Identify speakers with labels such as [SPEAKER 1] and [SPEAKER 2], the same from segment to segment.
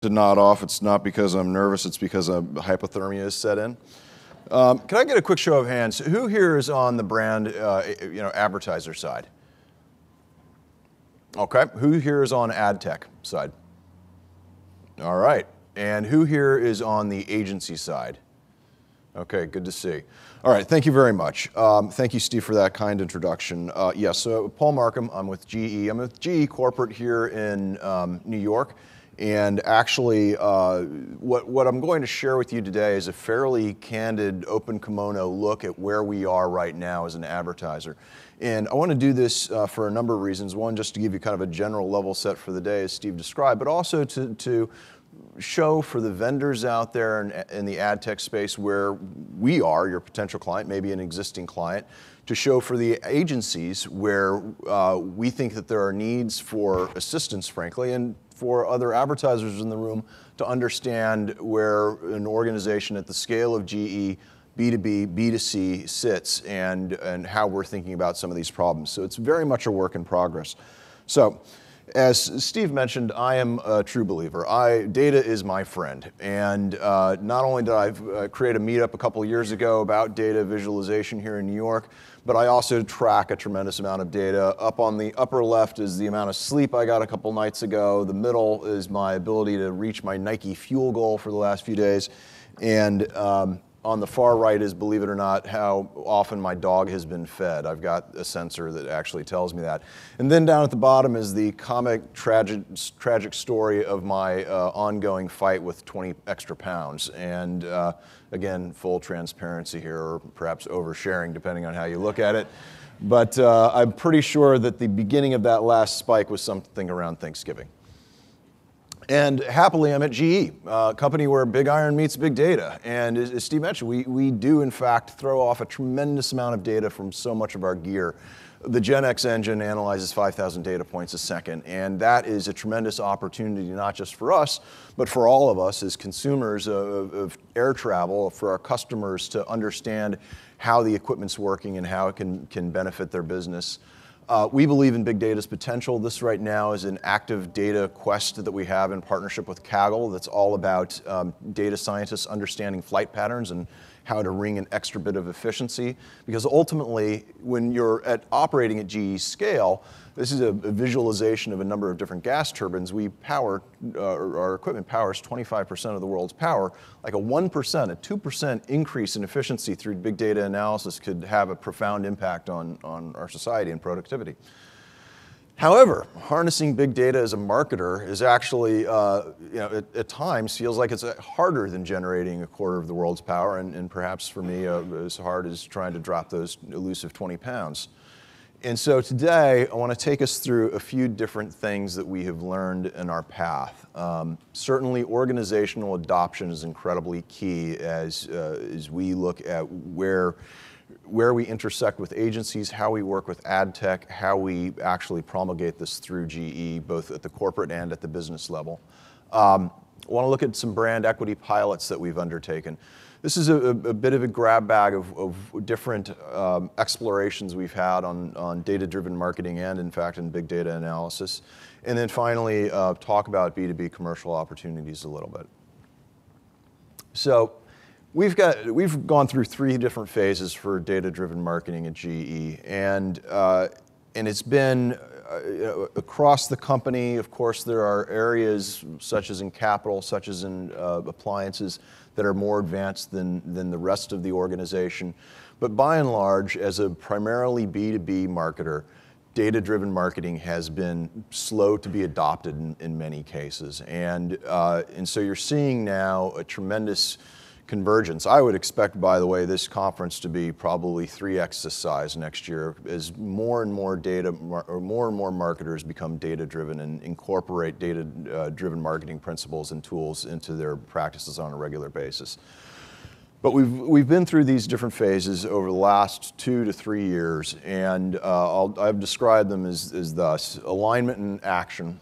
[SPEAKER 1] to nod off. It's not because I'm nervous, it's because hypothermia is set in. Can I get a quick show of hands? Who here is on the brand advertiser side? Okay, who here is on ad tech side? All right, and who here is on the agency side? Okay, good to see. All right, thank you very much. Thank you, Steve, for that kind introduction. Yes, so Paul Marcum, I'm with GE. I'm with GE Corporate here in New York. And actually, what I'm going to share with you today is a fairly candid, open kimono look at where we are right now as an advertiser. And I want to do this for a number of reasons. One, just to give you kind of a general level set for the day, as Steve described, but also to show for the vendors out there in the ad tech space where we are, your potential client, maybe an existing client, to show for the agencies where we think that there are needs for assistance, frankly, and for other advertisers in the room to understand where an organization at the scale of GE, B2B, B2C sits and how we're thinking about some of these problems. So it's very much a work in progress. So, as Steve mentioned, I am a true believer. Data is my friend. And not only did I create a meetup a couple of years ago about data visualization here in New York, but I also track a tremendous amount of data. Up on the upper left is the amount of sleep I got a couple nights ago. The middle is my ability to reach my Nike fuel goal for the last few days. And on the far right is, believe it or not, how often my dog has been fed. I've got a sensor that actually tells me that. And then down at the bottom is the comic, tragic story of my ongoing fight with 20 extra pounds. And again, full transparency here, or perhaps oversharing, depending on how you look at it. But I'm pretty sure that the beginning of that last spike was something around Thanksgiving. And happily, I'm at GE, a company where big iron meets big data. And as Steve mentioned, we do, in fact, throw off a tremendous amount of data from so much of our gear. The GEnx engine analyzes 5,000 data points a second, and that is a tremendous opportunity, not just for us, but for all of us as consumers of air travel, for our customers to understand how the equipment's working and how it can benefit their business. We believe in big data's potential. This right now is an active data quest that we have in partnership with Kaggle that's all about data scientists understanding flight patterns and how to wring an extra bit of efficiency. Because ultimately, when you're operating at GE scale, this is a visualization of a number of different gas turbines. Our equipment powers 25% of the world's power. Like a 1%, a 2% increase in efficiency through big data analysis could have a profound impact on our society and productivity. However, harnessing big data as a marketer is actually, at times feels like it's harder than generating a quarter of the world's power, and perhaps for me, as hard as trying to drop those elusive 20 pounds. And so today, I want to take us through a few different things that we have learned in our path. Certainly, organizational adoption is incredibly key as we look at where we intersect with agencies, how we work with ad tech, how we actually promulgate this through GE, both at the corporate and at the business level. I want to look at some brand equity pilots that we've undertaken. This is a bit of a grab bag of different explorations we've had on data-driven marketing and, in fact, in big data analysis. And then finally, talk about B2B commercial opportunities a little bit. So we've gone through 3 different phases for data-driven marketing at GE, and it's been across the company. Of course, there are areas such as in capital, such as in appliances, that are more advanced than the rest of the organization. But by and large, as a primarily B2B marketer, data-driven marketing has been slow to be adopted in many cases. And so you're seeing now a tremendous convergence. I would expect, by the way, this conference to be probably 3x the size next year as more and more marketers become data-driven and incorporate data-driven marketing principles and tools into their practices on a regular basis. But we've been through these different phases over the last 2 to 3 years, and I've described them as thus: alignment and action,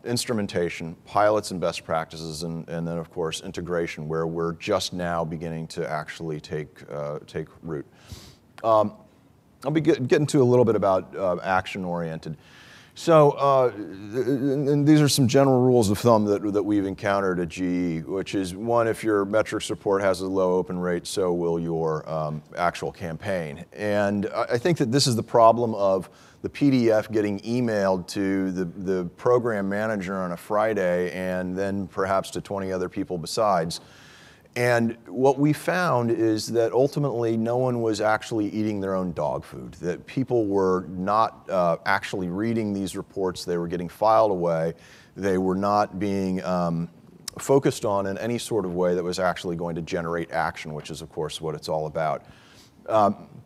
[SPEAKER 1] instrumentation, pilots and best practices, and then of course integration, where we're just now beginning to actually take root. I'll be getting to a little bit about action-oriented. So and these are some general rules of thumb that we've encountered at GE, which is one, if your metrics report has a low open rate, so will your actual campaign. And I think that this is the problem of the PDF getting emailed to the program manager on a Friday and then perhaps to 20 other people besides. And what we found is that ultimately no one was actually eating their own dog food, that people were not actually reading these reports, they were getting filed away, they were not being focused on in any sort of way that was actually going to generate action, which is of course what it's all about.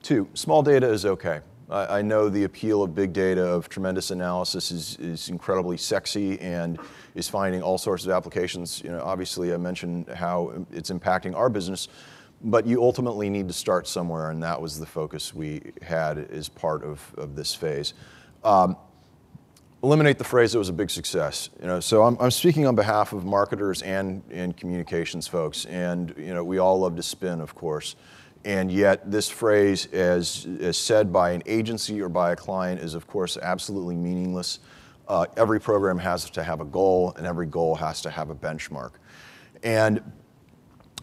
[SPEAKER 1] Two, small data is okay. I know the appeal of big data, of tremendous analysis is incredibly sexy and is finding all sorts of applications. You know, obviously I mentioned how it's impacting our business, but you ultimately need to start somewhere, and that was the focus we had as part of this phase. Eliminate the phrase "it was a big success." You know, so I'm speaking on behalf of marketers and communications folks, and you know, we all love to spin, of course. And yet this phrase, as said by an agency or by a client, is of course absolutely meaningless. Every program has to have a goal, and every goal has to have a benchmark. And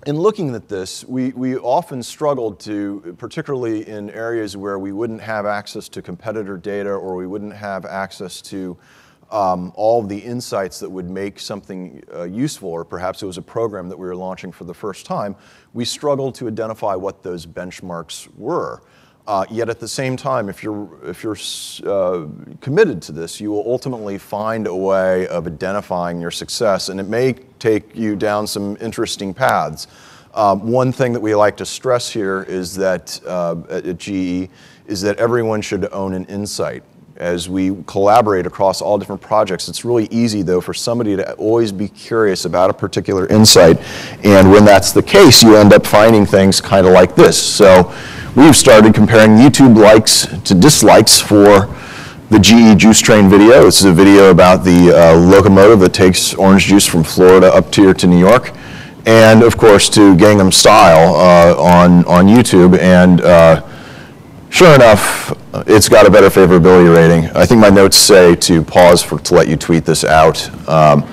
[SPEAKER 1] in looking at this, we often struggled to, particularly in areas where we wouldn't have access to competitor data or we wouldn't have access to all of the insights that would make something useful, or perhaps it was a program that we were launching for the first time, we struggled to identify what those benchmarks were. Yet at the same time, if you're committed to this, you will ultimately find a way of identifying your success, and it may take you down some interesting paths. One thing that we like to stress here is that at GE is that everyone should own an insight. As we collaborate across all different projects, it's really easy, though, for somebody to always be curious about a particular insight. And when that's the case, you end up finding things kind of like this. So we've started comparing YouTube likes to dislikes for the GE Juice Train video. This is a video about the locomotive that takes orange juice from Florida up here to New York. And, of course, to Gangnam Style on YouTube. And sure enough, it's got a better favorability rating. I think my notes say to pause to let you tweet this out. But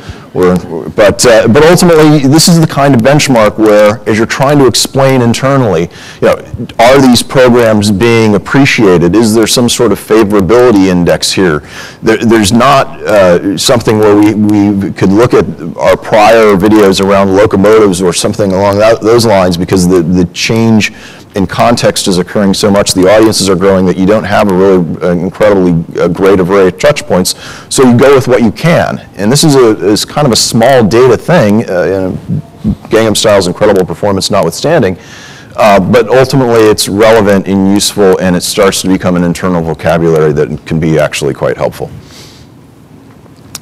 [SPEAKER 1] ultimately, this is the kind of benchmark where, as you're trying to explain internally, you know, are these programs being appreciated? Is there some sort of favorability index here? There's not something where we could look at our prior videos around locomotives or something along those lines, because the change in context is occurring so much, the audiences are growing, that you don't have a really incredibly great array of touch points, so you go with what you can. And this is kind of a small data thing, Gangnam Style's incredible performance notwithstanding, but ultimately it's relevant and useful, and it starts to become an internal vocabulary that can be actually quite helpful.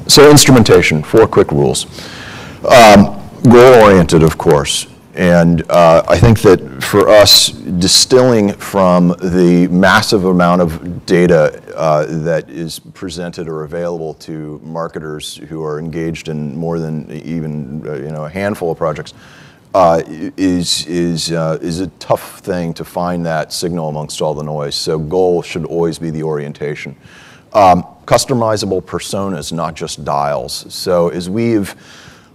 [SPEAKER 1] So instrumentation, 4 quick rules. Goal-oriented, of course. And I think that for us, distilling from the massive amount of data that is presented or available to marketers who are engaged in more than even a handful of projects, is a tough thing to find that signal amongst all the noise. So goal should always be the orientation. Customizable personas, not just dials. So as we've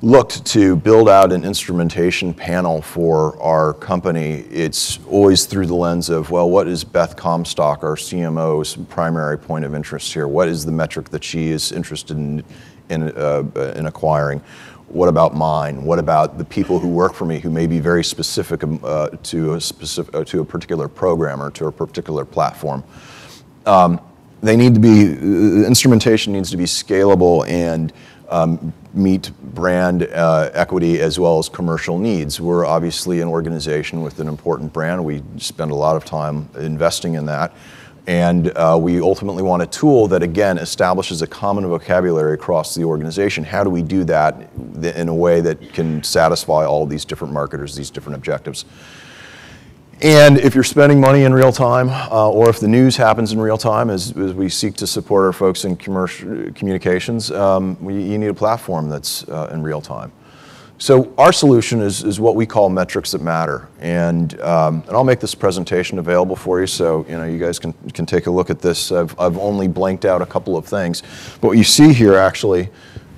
[SPEAKER 1] looked to build out an instrumentation panel for our company, it's always through the lens of, well, what is Beth Comstock, our CMO's primary point of interest here? What is the metric that she is interested in acquiring? What about mine? What about the people who work for me who may be very specific to a particular program or to a particular platform? They need to be, instrumentation needs to be scalable and meet brand equity as well as commercial needs. We're obviously an organization with an important brand. We spend a lot of time investing in that. And we ultimately want a tool that, again, establishes a common vocabulary across the organization. How do we do that in a way that can satisfy all of these different marketers, these different objectives? And if you're spending money in real time, or if the news happens in real time, as we seek to support our folks in communications, you need a platform that's in real time. So our solution is what we call metrics that matter, and I'll make this presentation available for you, so you guys can take a look at this. I've only blanked out a couple of things, but what you see here actually,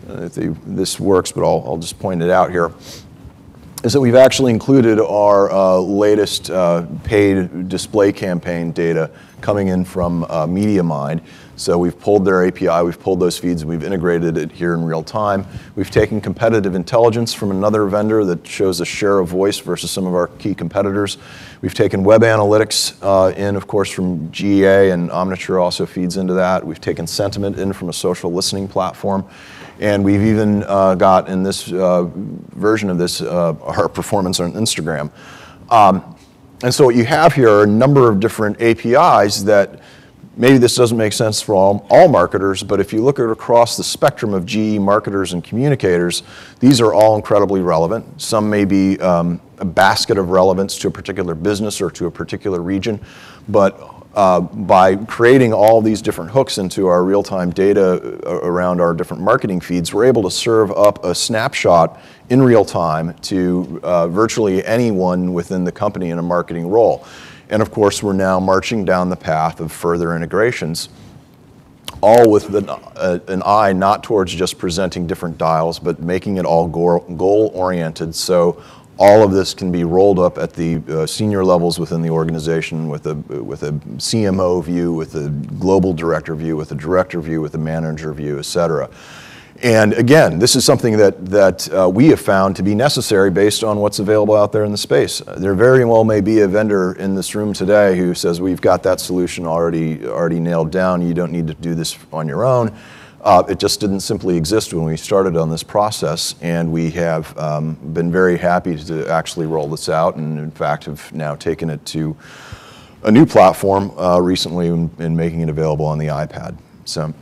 [SPEAKER 1] this works, but I'll just point it out here, is that we've actually included our latest paid display campaign data coming in from MediaMind. So we've pulled their API, we've pulled those feeds, and we've integrated it here in real time. We've taken competitive intelligence from another vendor that shows a share of voice versus some of our key competitors. We've taken web analytics in, of course, from GEA, and Omniture also feeds into that. We've taken sentiment in from a social listening platform. And we've even got, in this version of this, our performance on Instagram. And so what you have here are a number of different APIs that maybe this doesn't make sense for all marketers, but if you look at across the spectrum of GE marketers and communicators, these are all incredibly relevant. Some may be a basket of relevance to a particular business or to a particular region, but by creating all these different hooks into our real-time data around our different marketing feeds, we're able to serve up a snapshot in real time to virtually anyone within the company in a marketing role. And of course, we're now marching down the path of further integrations, all with an eye not towards just presenting different dials, but making it all goal-oriented, so all of this can be rolled up at the senior levels within the organization with a CMO view, with a global director view, with a director view, with a manager view, et cetera. And again, this is something that we have found to be necessary based on what's available out there in the space. There very well may be a vendor in this room today who says, we've got that solution already nailed down, you don't need to do this on your own. It just didn't simply exist when we started on this process, and we have been very happy to actually roll this out, and in fact have now taken it to a new platform recently in making it available on the iPad. So.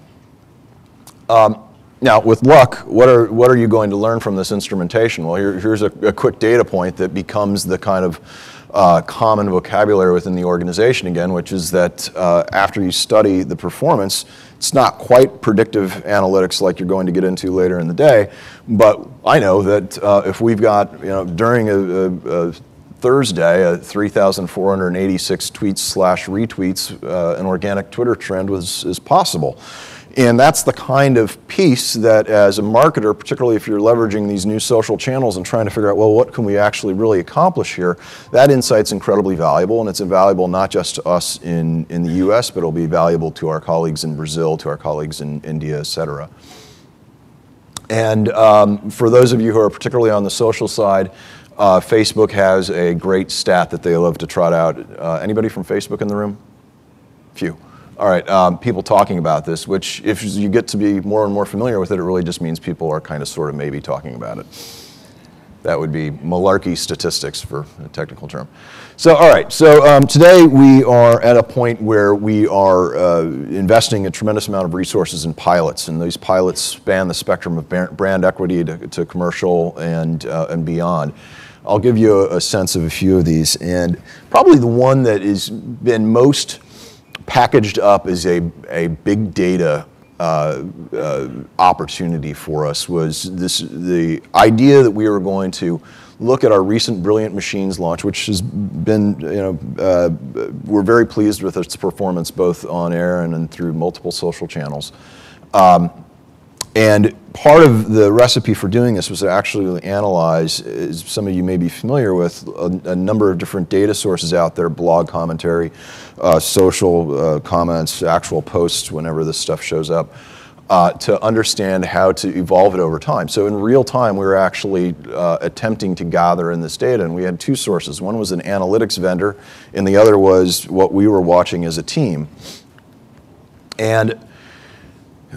[SPEAKER 1] Now, with luck, what are you going to learn from this instrumentation? Well, here's a quick data point that becomes the kind of common vocabulary within the organization again, which is that after you study the performance, it's not quite predictive analytics like you're going to get into later in the day, but I know that if we've got, during a Thursday, 3,486 tweets / retweets, an organic Twitter trend is possible. And that's the kind of piece that as a marketer, particularly if you're leveraging these new social channels and trying to figure out, well, what can we actually really accomplish here? That insight's incredibly valuable, and it's invaluable not just to us in the US, but it'll be valuable to our colleagues in Brazil, to our colleagues in India, et cetera. And for those of you who are particularly on the social side, Facebook has a great stat that they love to trot out. Anybody from Facebook in the room? Few. All right, people talking about this, which if you get to be more and more familiar with it, it really just means people are kind of sort of maybe talking about it. That would be malarkey statistics for a technical term. So, all right, so today we are at a point where we are investing a tremendous amount of resources in pilots, and these pilots span the spectrum of brand equity to commercial and beyond. I'll give you a sense of a few of these, and probably the one that has been most packaged up as a big data opportunity for us was the idea that we were going to look at our recent Brilliant Machines launch, which has been, we're very pleased with its performance both on air and through multiple social channels. And part of the recipe for doing this was to actually analyze, as some of you may be familiar with, a number of different data sources out there, blog commentary, social comments, actual posts whenever this stuff shows up, to understand how to evolve it over time. So in real time, we were actually attempting to gather in this data, and we had two sources. One was an analytics vendor, and the other was what we were watching as a team. And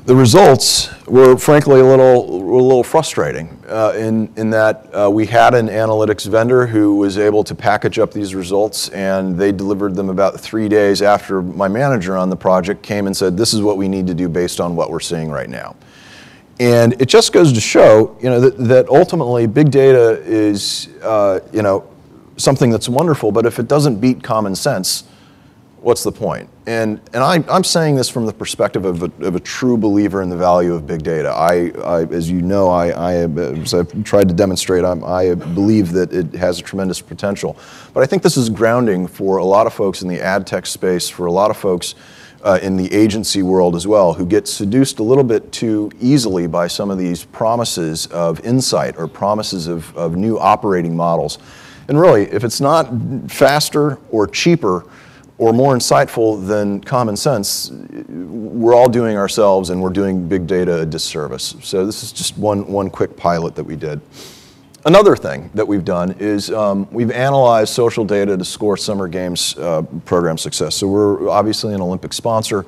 [SPEAKER 1] the results were frankly a little frustrating in that we had an analytics vendor who was able to package up these results, and they delivered them about 3 days after my manager on the project came and said, this is what we need to do based on what we're seeing right now. And it just goes to show, that ultimately big data is, something that's wonderful, but if it doesn't beat common sense, what's the point? And I'm saying this from the perspective of a true believer in the value of big data. As you know, as I've tried to demonstrate, I believe that it has a tremendous potential. But I think this is grounding for a lot of folks in the ad tech space, for a lot of folks in the agency world as well, who get seduced a little bit too easily by some of these promises of insight or promises of new operating models. And really, if it's not faster or cheaper or more insightful than common sense, we're all doing ourselves and we're doing big data a disservice. So this is just one quick pilot that we did. Another thing that we've done is we've analyzed social data to score Summer Games program success. So we're obviously an Olympic sponsor.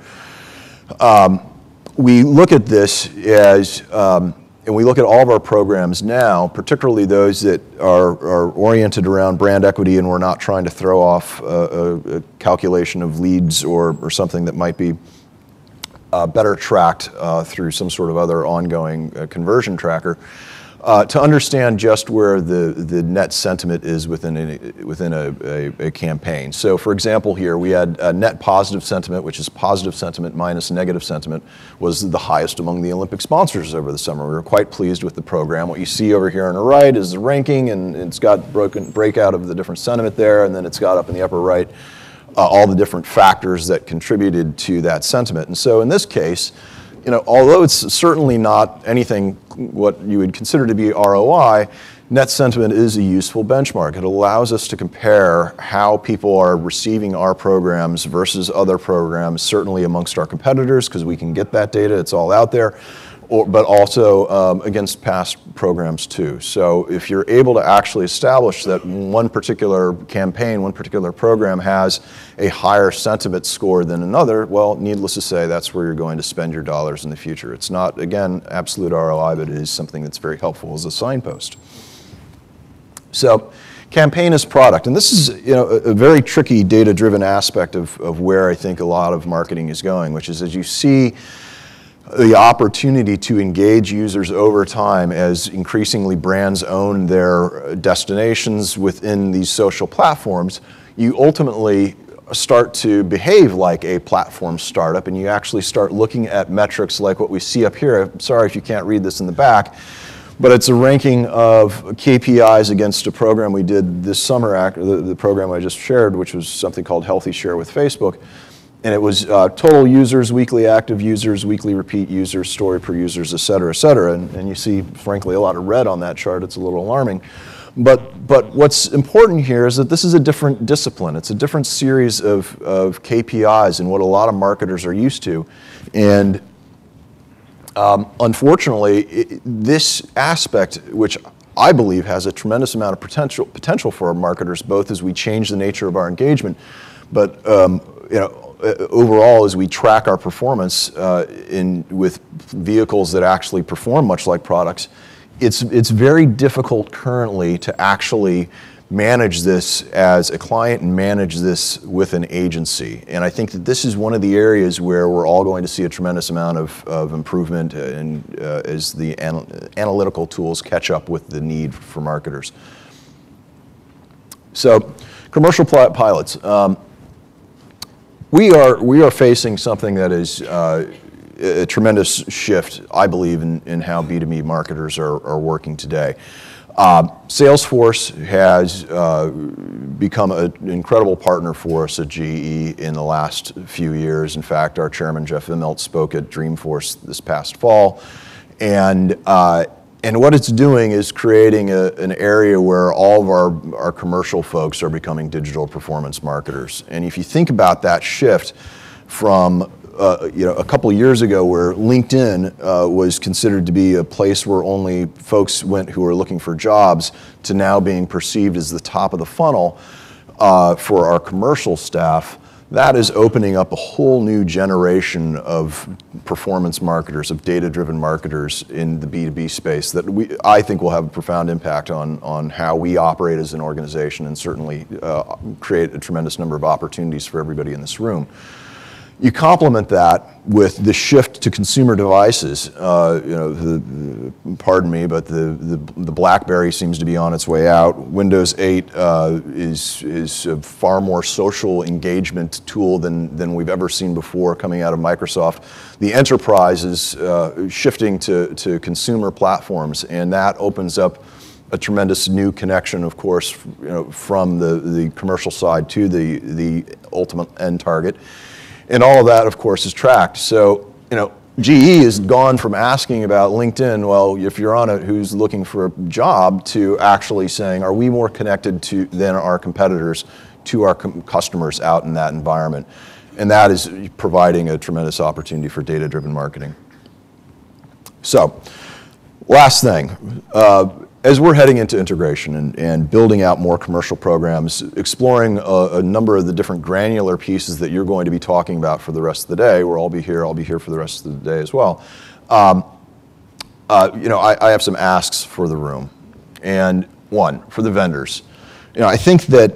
[SPEAKER 1] We look at this as, and we look at all of our programs now, particularly those that are oriented around brand equity and we're not trying to throw off a calculation of leads or something that might be better tracked through some sort of other ongoing conversion tracker, to understand just where the net sentiment is within a campaign. So for example here, we had a net positive sentiment, which is positive sentiment minus negative sentiment, was the highest among the Olympic sponsors over the summer. We were quite pleased with the program. What you see over here on the right is the ranking, and it's got breakout of the different sentiment there, and then it's got up in the upper right all the different factors that contributed to that sentiment. And so in this case, although it's certainly not anything what you would consider to be ROI, net sentiment is a useful benchmark. It allows us to compare how people are receiving our programs versus other programs, certainly amongst our competitors, because we can get that data, it's all out there, but also against past programs too. So if you're able to actually establish that one particular campaign, one particular program has a higher sentiment score than another, well, needless to say, that's where you're going to spend your dollars in the future. It's not, again, absolute ROI, but it is something that's very helpful as a signpost. So campaign as product, and this is a very tricky data-driven aspect of where I think a lot of marketing is going, which is as you see the opportunity to engage users over time as increasingly brands own their destinations within these social platforms, you ultimately start to behave like a platform startup, and you actually start looking at metrics like what we see up here. I'm sorry if you can't read this in the back, but it's a ranking of KPIs against a program we did this summer, the program I just shared, which was something called Healthy Share with Facebook. And it was total users, weekly active users, weekly repeat users, story per users, et cetera, et cetera. And you see, frankly, a lot of red on that chart. It's a little alarming. But what's important here is that this is a different discipline. It's a different series of KPIs and what a lot of marketers are used to. And unfortunately, this aspect, which I believe has a tremendous amount of potential for our marketers, both as we change the nature of our engagement, but overall, as we track our performance with vehicles that actually perform much like products, it's very difficult currently to actually manage this as a client and manage this with an agency. And I think that this is one of the areas where we're all going to see a tremendous amount of improvement as the analytical tools catch up with the need for marketers. So, commercial pilots. We are facing something that is a tremendous shift, I believe, in how B2B marketers are working today. Salesforce has become an incredible partner for us at GE in the last few years. In fact, our chairman, Jeff Immelt, spoke at Dreamforce this past fall. And what it's doing is creating an area where all of our commercial folks are becoming digital performance marketers. And if you think about that shift from a couple of years ago where LinkedIn was considered to be a place where only folks went who were looking for jobs, to now being perceived as the top of the funnel for our commercial staff, that is opening up a whole new generation of performance marketers, of data-driven marketers in the B2B space that I think will have a profound impact on how we operate as an organization, and certainly create a tremendous number of opportunities for everybody in this room. You complement that with the shift to consumer devices. Pardon me, but the BlackBerry seems to be on its way out. Windows 8 is a far more social engagement tool than we've ever seen before coming out of Microsoft. The enterprise is shifting to consumer platforms, and that opens up a tremendous new connection, of course, from the commercial side to the ultimate end target. And all of that, of course, is tracked. So, GE has gone from asking about LinkedIn, well, if you're on it, who's looking for a job, to actually saying, are we more connected than our competitors to our customers out in that environment? And that is providing a tremendous opportunity for data-driven marketing. So, last thing. As we're heading into integration and building out more commercial programs, exploring a number of the different granular pieces that you're going to be talking about for the rest of the day, where I'll be here for the rest of the day as well. I have some asks for the room. And one, for the vendors. I think that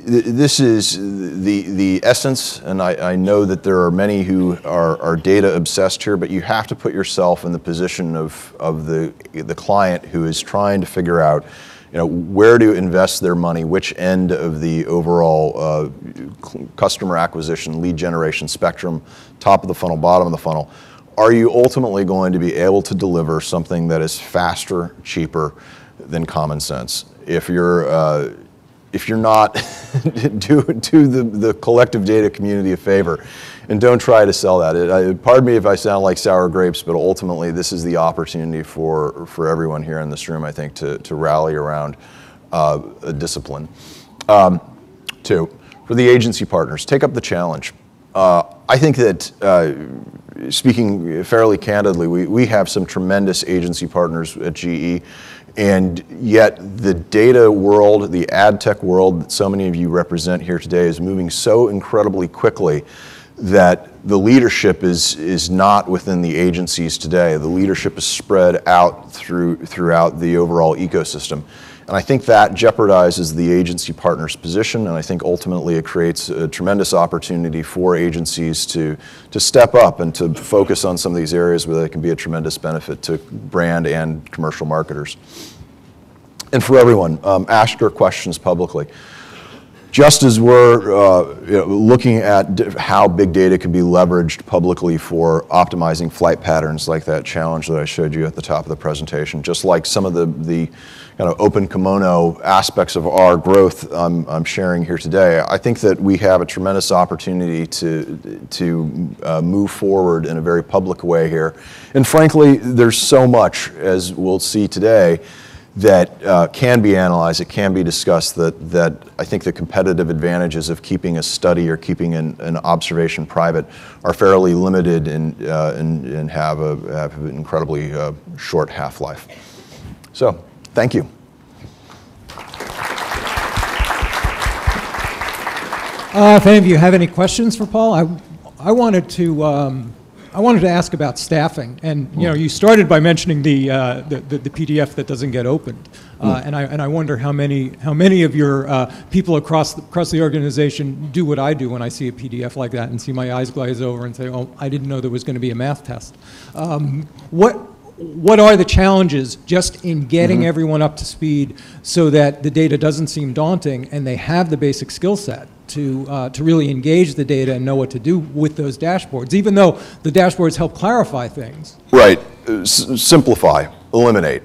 [SPEAKER 1] this is the essence, and I know that there are many who are data obsessed here, but you have to put yourself in the position of the client who is trying to figure out where to invest their money, which end of the overall customer acquisition, lead generation spectrum, top of the funnel, bottom of the funnel. Are you ultimately going to be able to deliver something that is faster, cheaper than common sense? If you're not, do the collective data community a favor, and don't try to sell that. Pardon me if I sound like sour grapes, but ultimately this is the opportunity for everyone here in this room, I think, to rally around a discipline. Two, for the agency partners, take up the challenge. I think that, speaking fairly candidly, we have some tremendous agency partners at GE. And yet the data world, the ad tech world that so many of you represent here today is moving so incredibly quickly that the leadership is not within the agencies today. The leadership is spread out throughout the overall ecosystem. And I think that jeopardizes the agency partner's position, and I think ultimately it creates a tremendous opportunity for agencies to step up and to focus on some of these areas where they can be a tremendous benefit to brand and commercial marketers. And for everyone, ask your questions publicly. Just as we're looking at how big data can be leveraged publicly for optimizing flight patterns, like that challenge that I showed you at the top of the presentation, just like some of the kind of open kimono aspects of our growth I'm sharing here today, I think that we have a tremendous opportunity to move forward in a very public way here. And frankly, there's so much, as we'll see today, that can be analyzed, it can be discussed, that I think the competitive advantages of keeping a study or keeping an observation private are fairly limited and have an incredibly short half-life. So, thank you.
[SPEAKER 2] If any of you have any questions for Paul, I wanted to ask about staffing, and you started by mentioning the PDF that doesn't get opened, and I wonder how many of your people across the organization do what I do when I see a PDF like that and see my eyes glaze over and say, oh, I didn't know there was going to be a math test. What are the challenges just in getting everyone up to speed so that the data doesn't seem daunting and they have the basic skill set to really engage the data and know what to do with those dashboards, even though the dashboards help clarify things?
[SPEAKER 1] Right. Simplify, eliminate.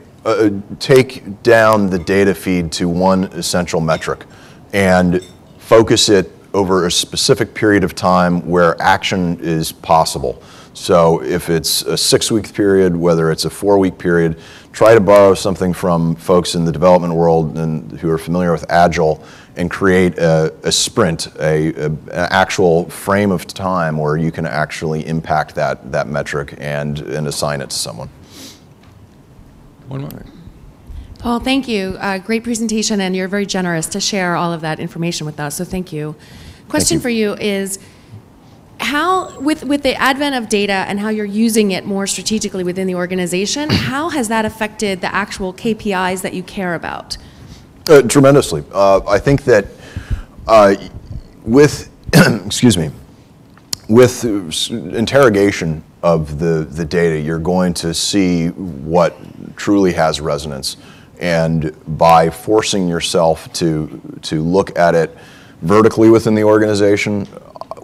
[SPEAKER 1] Take down the data feed to one essential metric and focus it over a specific period of time where action is possible. So if it's a 6-week period, whether it's a 4-week period, try to borrow something from folks in the development world and who are familiar with Agile and create a sprint, an actual frame of time where you can actually impact that metric and assign it to someone.
[SPEAKER 2] One more.
[SPEAKER 3] Paul, thank you. Great presentation, and you're very generous to share all of that information with us, so thank you. Question for you is, how, with the advent of data and how you're using it more strategically within the organization, how has that affected the actual KPIs that you care about?
[SPEAKER 1] Tremendously. I think that with, excuse me, with interrogation of the data, you're going to see what truly has resonance. And by forcing yourself to look at it vertically within the organization,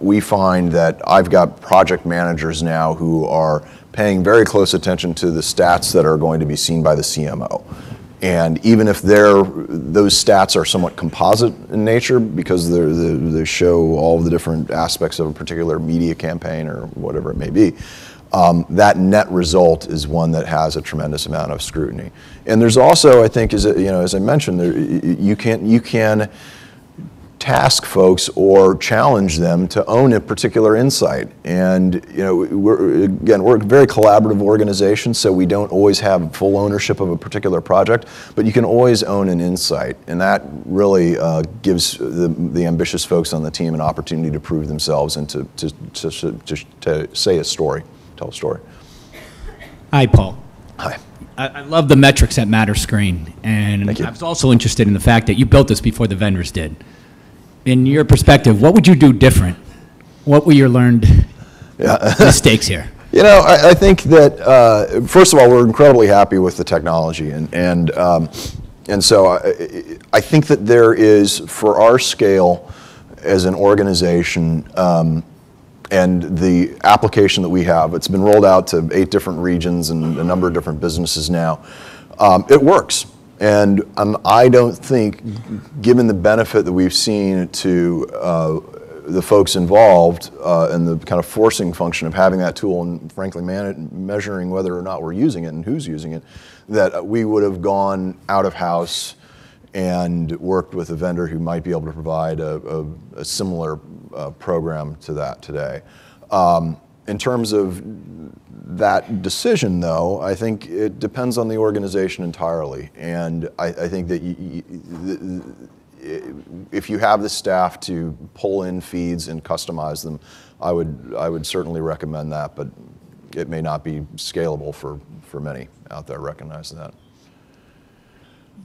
[SPEAKER 1] we find that I've got project managers now who are paying very close attention to the stats that are going to be seen by the CMO. And even if those stats are somewhat composite in nature because they show all of the different aspects of a particular media campaign or whatever it may be, that net result is one that has a tremendous amount of scrutiny. And there's also, I think, as I mentioned, you can task folks or challenge them to own a particular insight. And we're a very collaborative organization, so we don't always have full ownership of a particular project, but you can always own an insight, and that really gives the ambitious folks on the team an opportunity to prove themselves and to say a story, tell a story.
[SPEAKER 4] Hi, Paul.
[SPEAKER 1] Hi.
[SPEAKER 4] I love the metrics that matter screen, and I was also interested in the fact that you built this before the vendors did. In your perspective, what would you do different? What were your learned mistakes here?
[SPEAKER 1] I think that first of all, we're incredibly happy with the technology, and so I think that there is, for our scale as an organization, and the application that we have, it's been rolled out to 8 different regions and a number of different businesses now. It works. And I don't think, given the benefit that we've seen to the folks involved and the kind of forcing function of having that tool and frankly measuring whether or not we're using it and who's using it, that we would have gone out of house and worked with a vendor who might be able to provide a similar program to that today. In terms of that decision, though, I think it depends on the organization entirely. And I think that if you have the staff to pull in feeds and customize them, I would certainly recommend that, but it may not be scalable for many out there, recognize that.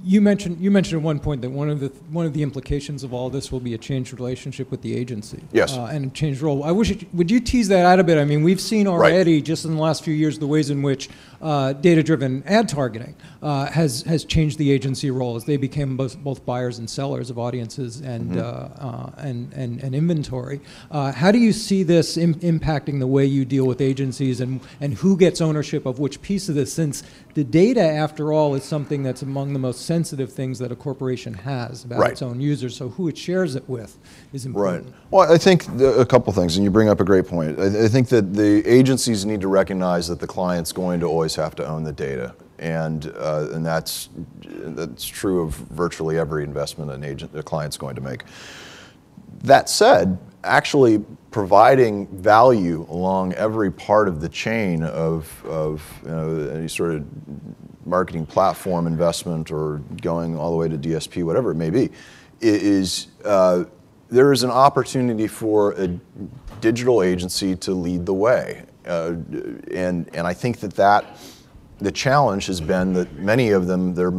[SPEAKER 2] You mentioned at one point that one of the implications of all this will be a changed relationship with the agency.
[SPEAKER 1] Yes.
[SPEAKER 2] And a changed role. Would you tease that out a bit? I mean, we've seen already just in the last few years the ways in which data-driven ad targeting has changed the agency role as they became both buyers and sellers of audiences and inventory. How do you see this impacting the way you deal with agencies and who gets ownership of which piece of this, since the data, after all, is something that's among the most sensitive things that a corporation has about its own users, so who it shares it with is important.
[SPEAKER 1] Right. Well, I think a couple things, and you bring up a great point. I think that the agencies need to recognize that the client's going to always have to own the data, and that's true of virtually every investment a client's going to make. That said, actually providing value along every part of the chain of any sort of marketing platform investment or going all the way to DSP, whatever it may be, is there is an opportunity for a digital agency to lead the way. And I think that the challenge has been that many of them, their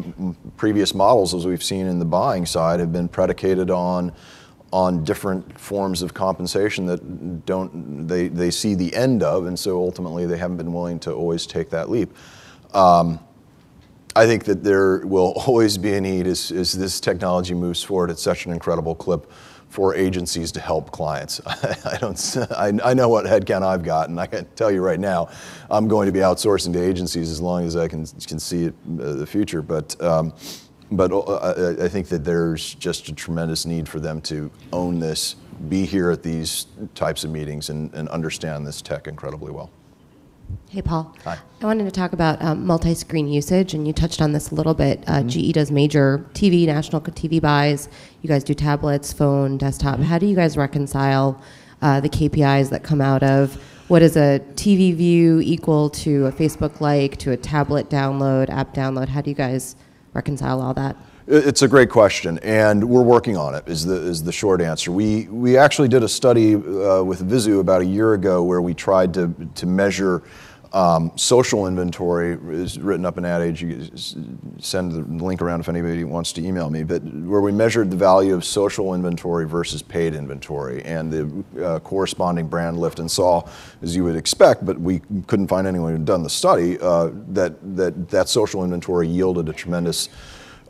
[SPEAKER 1] previous models, as we've seen in the buying side, have been predicated on different forms of compensation that they see the end of, and so ultimately they haven't been willing to always take that leap. I think that there will always be a need as this technology moves forward at such an incredible clip for agencies to help clients. I know what headcount I've got, and I can tell you right now, I'm going to be outsourcing to agencies as long as I can see it, the future. But I think that there's just a tremendous need for them to own this, be here at these types of meetings, and understand this tech incredibly well.
[SPEAKER 5] Hey, Paul.
[SPEAKER 1] Hi.
[SPEAKER 5] I wanted to talk about multi-screen usage, and you touched on this a little bit. GE does major TV, national TV buys. You guys do tablets, phone, desktop. How do you guys reconcile the KPIs that come out of what is a TV view equal to a Facebook like, to a tablet download, app download? How do you guys reconcile all that?
[SPEAKER 1] It's a great question, and we're working on it, is the short answer. We actually did a study with Vizu about a year ago where we tried to measure Social inventory is written up in Ad Age. You send the link around if anybody wants to email me. But where we measured the value of social inventory versus paid inventory and the corresponding brand lift, and saw, as you would expect, but we couldn't find anyone who'd done the study, that social inventory yielded a tremendous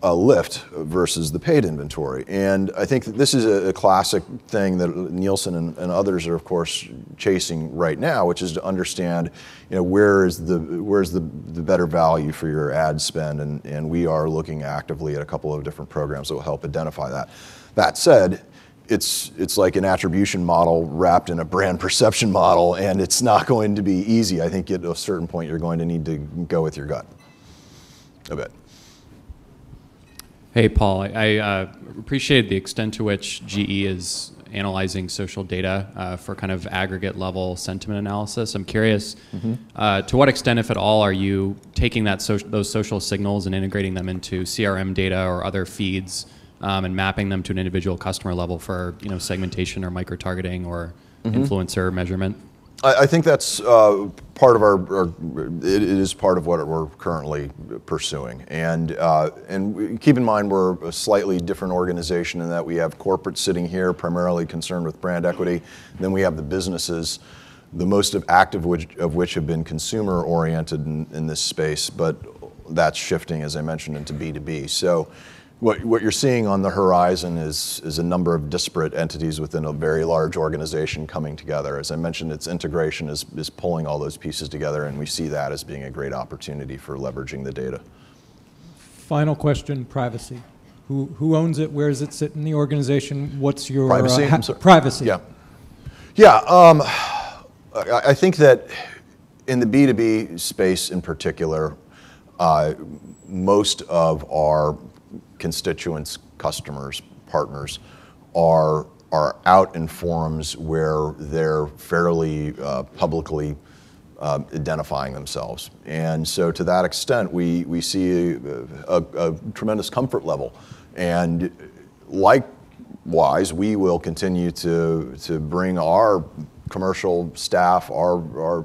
[SPEAKER 1] lift versus the paid inventory. And I think that this is a classic thing that Nielsen and others are, of course, chasing right now, which is to understand, where's the better value for your ad spend, and we are looking actively at a couple of different programs that will help identify that. That said, it's like an attribution model wrapped in a brand perception model, and it's not going to be easy. I think at a certain point you're going to need to go with your gut a bit.
[SPEAKER 6] Hey, Paul, I appreciate the extent to which GE is analyzing social data for kind of aggregate level sentiment analysis. I'm curious, to what extent, if at all, are you taking those social signals and integrating them into CRM data or other feeds and mapping them to an individual customer level for segmentation or micro-targeting or influencer measurement?
[SPEAKER 1] I think that's part of it is part of what we're currently pursuing. And keep in mind, we're a slightly different organization in that we have corporate sitting here, primarily concerned with brand equity. Then we have the businesses, the most active of which have been consumer-oriented in this space, but that's shifting, as I mentioned, into B2B. So what you're seeing on the horizon is a number of disparate entities within a very large organization coming together. As I mentioned, its integration is pulling all those pieces together, and we see that as being a great opportunity for leveraging the data.
[SPEAKER 2] Final question, privacy. Who owns it? Where does it sit in the organization? What's your
[SPEAKER 1] privacy?
[SPEAKER 2] Privacy.
[SPEAKER 1] Yeah. I think that in the B2B space in particular, most of our constituents, customers, partners are out in forums where they're fairly publicly identifying themselves. And so to that extent, we see a tremendous comfort level. And likewise, we will continue to bring our commercial staff, our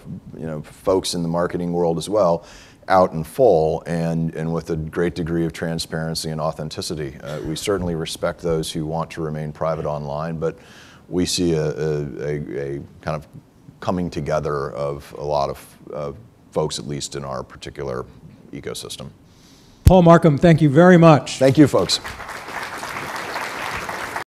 [SPEAKER 1] folks in the marketing world as well, out in full and with a great degree of transparency and authenticity. We certainly respect those who want to remain private online, but we see a kind of coming together of a lot of folks, at least in our particular ecosystem.
[SPEAKER 2] Paul Marcum, thank you very much.
[SPEAKER 1] Thank you, folks.